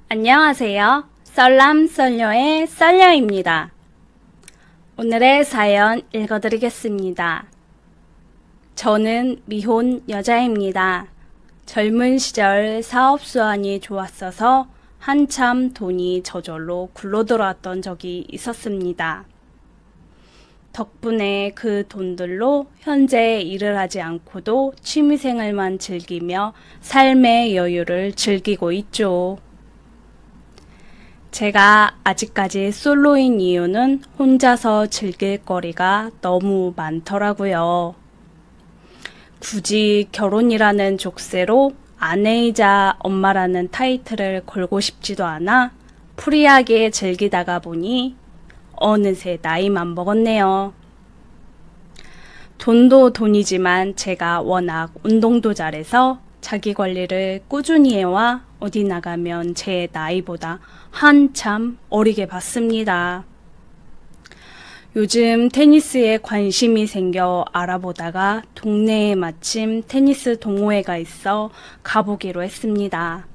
안녕하세요. 썰남썰녀의 썰녀입니다. 오늘의 사연 읽어드리겠습니다. 저는 미혼 여자입니다. 젊은 시절 사업 수완이 좋았어서 한참 돈이 저절로 굴러들어왔던 적이 있었습니다. 덕분에 그 돈들로 현재 일을 하지 않고도 취미생활만 즐기며 삶의 여유를 즐기고 있죠. 제가 아직까지 솔로인 이유는 혼자서 즐길 거리가 너무 많더라고요. 굳이 결혼이라는 족쇄로 아내이자 엄마라는 타이틀을 걸고 싶지도 않아 프리하게 즐기다가 보니 어느새 나이만 먹었네요. 돈도 돈이지만 제가 워낙 운동도 잘해서 자기 관리를 꾸준히 해와 어디 나가면 제 나이보다 한참 어리게 봤습니다. 요즘 테니스에 관심이 생겨 알아보다가 동네에 마침 테니스 동호회가 있어 가보기로 했습니다.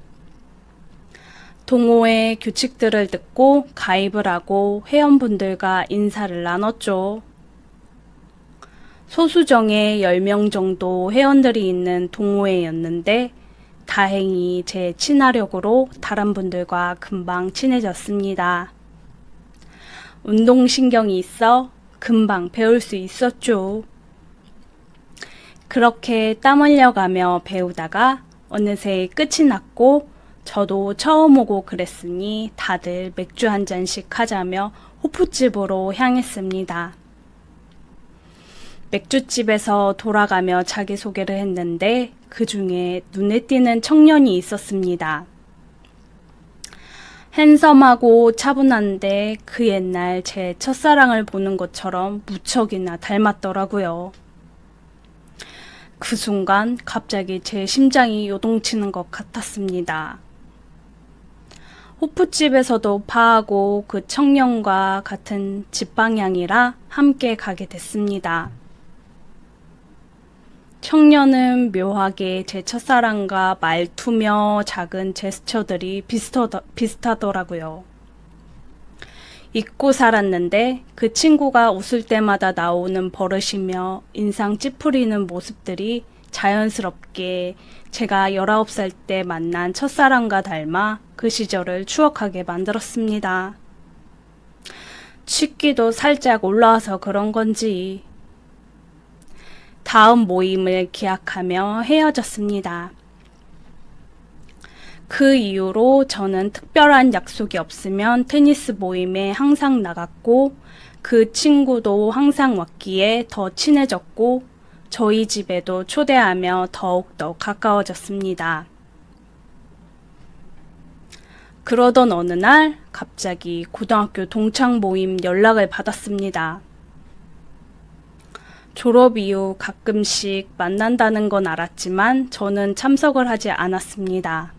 동호회 규칙들을 듣고 가입을 하고 회원분들과 인사를 나눴죠. 소수정예 10명 정도 회원들이 있는 동호회였는데 다행히 제 친화력으로 다른 분들과 금방 친해졌습니다. 운동신경이 있어 금방 배울 수 있었죠. 그렇게 땀 흘려가며 배우다가 어느새 끝이 났고 저도 처음 오고 그랬으니 다들 맥주 한 잔씩 하자며 호프집으로 향했습니다. 맥주집에서 돌아가며 자기소개를 했는데 그 중에 눈에 띄는 청년이 있었습니다. 핸섬하고 차분한데 그 옛날 제 첫사랑을 보는 것처럼 무척이나 닮았더라고요. 그 순간 갑자기 제 심장이 요동치는 것 같았습니다. 호프집에서도 파하고 그 청년과 같은 집 방향이라 함께 가게 됐습니다. 청년은 묘하게 제 첫사랑과 말투며 작은 제스처들이 비슷하더라고요. 잊고 살았는데 그 친구가 웃을 때마다 나오는 버릇이며 인상 찌푸리는 모습들이 자연스럽게 제가 19살 때 만난 첫사랑과 닮아 그 시절을 추억하게 만들었습니다. 취기도 살짝 올라와서 그런 건지 다음 모임을 기약하며 헤어졌습니다. 그 이후로 저는 특별한 약속이 없으면 테니스 모임에 항상 나갔고 그 친구도 항상 왔기에 더 친해졌고 저희 집에도 초대하며 더욱더 가까워졌습니다. 그러던 어느 날 갑자기 고등학교 동창 모임 연락을 받았습니다. 졸업 이후 가끔씩 만난다는 건 알았지만 저는 참석을 하지 않았습니다.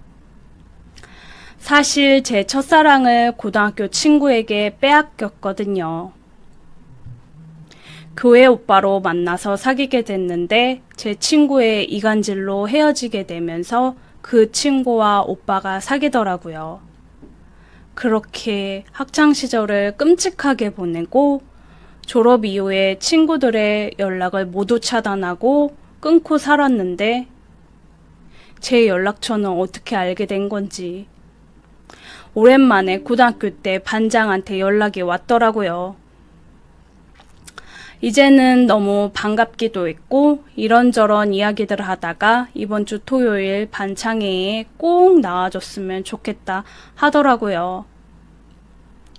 사실 제 첫사랑을 고등학교 친구에게 빼앗겼거든요. 교회 오빠로 만나서 사귀게 됐는데 제 친구의 이간질로 헤어지게 되면서 그 친구와 오빠가 사귀더라고요. 그렇게 학창시절을 끔찍하게 보내고 졸업 이후에 친구들의 연락을 모두 차단하고 끊고 살았는데 제 연락처는 어떻게 알게 된 건지 오랜만에 고등학교 때 반장한테 연락이 왔더라고요. 이제는 너무 반갑기도 했고 이런저런 이야기들을 하다가 이번 주 토요일 반창회에 꼭 나와줬으면 좋겠다 하더라고요.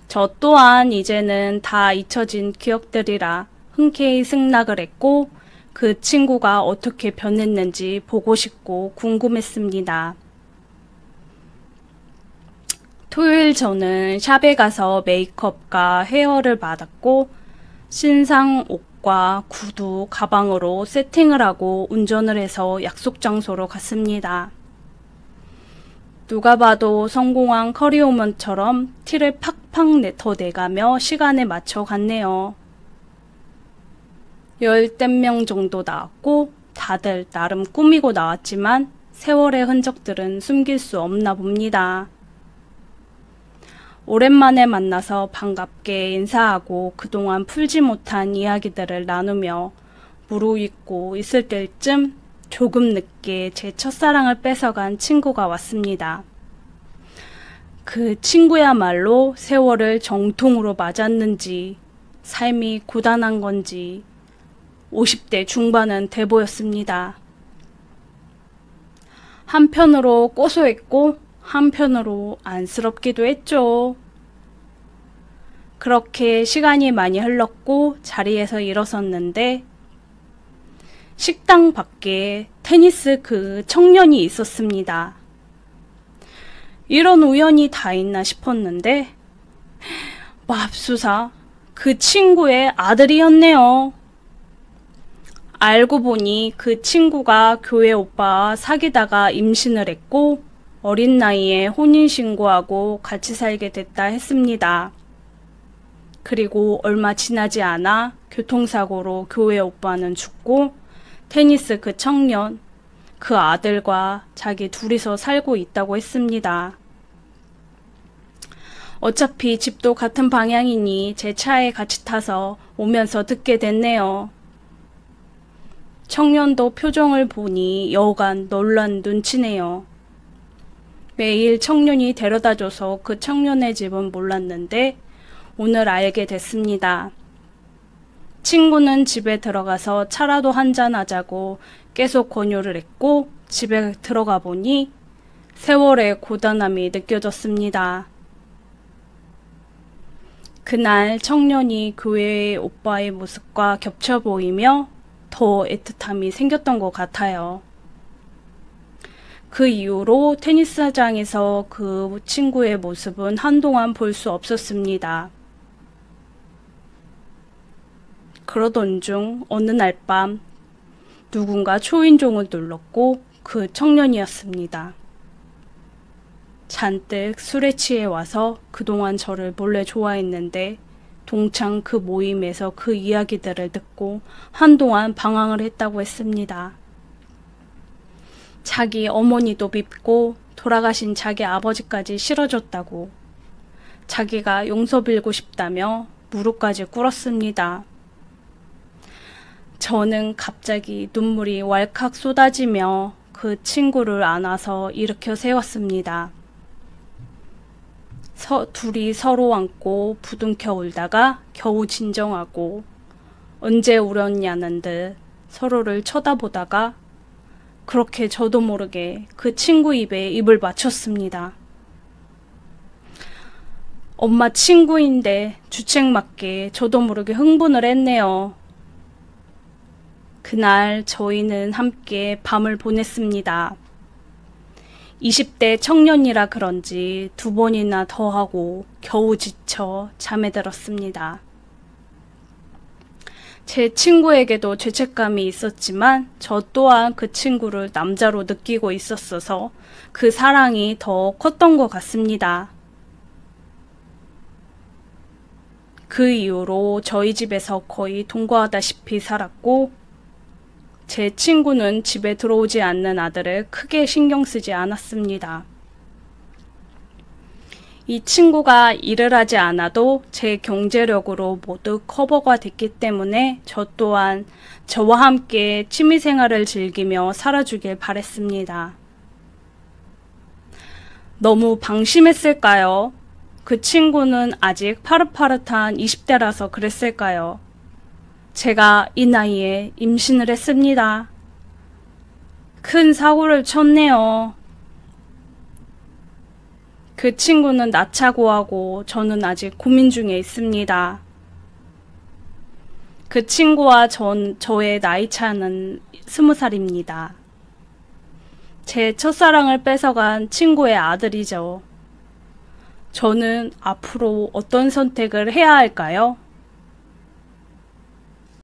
저 또한 이제는 다 잊혀진 기억들이라 흔쾌히 승낙을 했고 그 친구가 어떻게 변했는지 보고 싶고 궁금했습니다. 토요일 저는 샵에 가서 메이크업과 헤어를 받았고 신상 옷과 구두, 가방으로 세팅을 하고 운전을 해서 약속 장소로 갔습니다. 누가 봐도 성공한 커리어우먼처럼 티를 팍팍 더 내가며 시간에 맞춰 갔네요. 10명 정도 나왔고 다들 나름 꾸미고 나왔지만 세월의 흔적들은 숨길 수 없나 봅니다. 오랜만에 만나서 반갑게 인사하고 그동안 풀지 못한 이야기들을 나누며 무르익고 있을 때쯤 조금 늦게 제 첫사랑을 뺏어간 친구가 왔습니다. 그 친구야말로 세월을 정통으로 맞았는지 삶이 고단한 건지 50대 중반은 돼 보였습니다. 한편으로 고소했고 한편으로 안쓰럽기도 했죠. 그렇게 시간이 많이 흘렀고 자리에서 일어섰는데 식당 밖에 테니스 그 청년이 있었습니다. 이런 우연이 다 있나 싶었는데 맙소사 그 친구의 아들이었네요. 알고 보니 그 친구가 교회 오빠와 사귀다가 임신을 했고 어린 나이에 혼인신고하고 같이 살게 됐다 했습니다. 그리고 얼마 지나지 않아 교통사고로 교회 오빠는 죽고 테니스 그 청년, 그 아들과 자기 둘이서 살고 있다고 했습니다. 어차피 집도 같은 방향이니 제 차에 같이 타서 오면서 듣게 됐네요. 청년도 표정을 보니 여간 놀란 눈치네요. 매일 청년이 데려다줘서 그 청년의 집은 몰랐는데 오늘 알게 됐습니다. 친구는 집에 들어가서 차라도 한잔하자고 계속 권유를 했고 집에 들어가 보니 세월의 고단함이 느껴졌습니다. 그날 청년이 교회의 오빠의 모습과 겹쳐 보이며 더 애틋함이 생겼던 것 같아요. 그 이후로 테니스장에서 그 친구의 모습은 한동안 볼 수 없었습니다. 그러던 중 어느 날 밤 누군가 초인종을 눌렀고 그 청년이었습니다. 잔뜩 술에 취해 와서 그동안 저를 몰래 좋아했는데 동창 그 모임에서 그 이야기들을 듣고 한동안 방황을 했다고 했습니다. 자기 어머니도 밉고 돌아가신 자기 아버지까지 싫어졌다고 자기가 용서 빌고 싶다며 무릎까지 꿇었습니다. 저는 갑자기 눈물이 왈칵 쏟아지며 그 친구를 안아서 일으켜 세웠습니다. 둘이 서로 안고 부둥켜 울다가 겨우 진정하고 언제 울었냐는 듯 서로를 쳐다보다가 그렇게 저도 모르게 그 친구 입에 입을 맞췄습니다. 엄마 친구인데 주책맞게 저도 모르게 흥분을 했네요. 그날 저희는 함께 밤을 보냈습니다. 20대 청년이라 그런지 2번이나 더 하고 겨우 지쳐 잠에 들었습니다. 제 친구에게도 죄책감이 있었지만 저 또한 그 친구를 남자로 느끼고 있었어서 그 사랑이 더 컸던 것 같습니다. 그 이후로 저희 집에서 거의 동거하다시피 살았고 제 친구는 집에 들어오지 않는 아들을 크게 신경 쓰지 않았습니다. 이 친구가 일을 하지 않아도 제 경제력으로 모두 커버가 됐기 때문에 저 또한 저와 함께 취미생활을 즐기며 살아주길 바랬습니다. 너무 방심했을까요? 그 친구는 아직 파릇파릇한 20대라서 그랬을까요? 제가 이 나이에 임신을 했습니다. 큰 사고를 쳤네요. 그 친구는 낳자고 저는 아직 고민 중에 있습니다. 그 친구와 저의 나이 차는 20살입니다. 제 첫사랑을 뺏어간 친구의 아들이죠. 저는 앞으로 어떤 선택을 해야 할까요?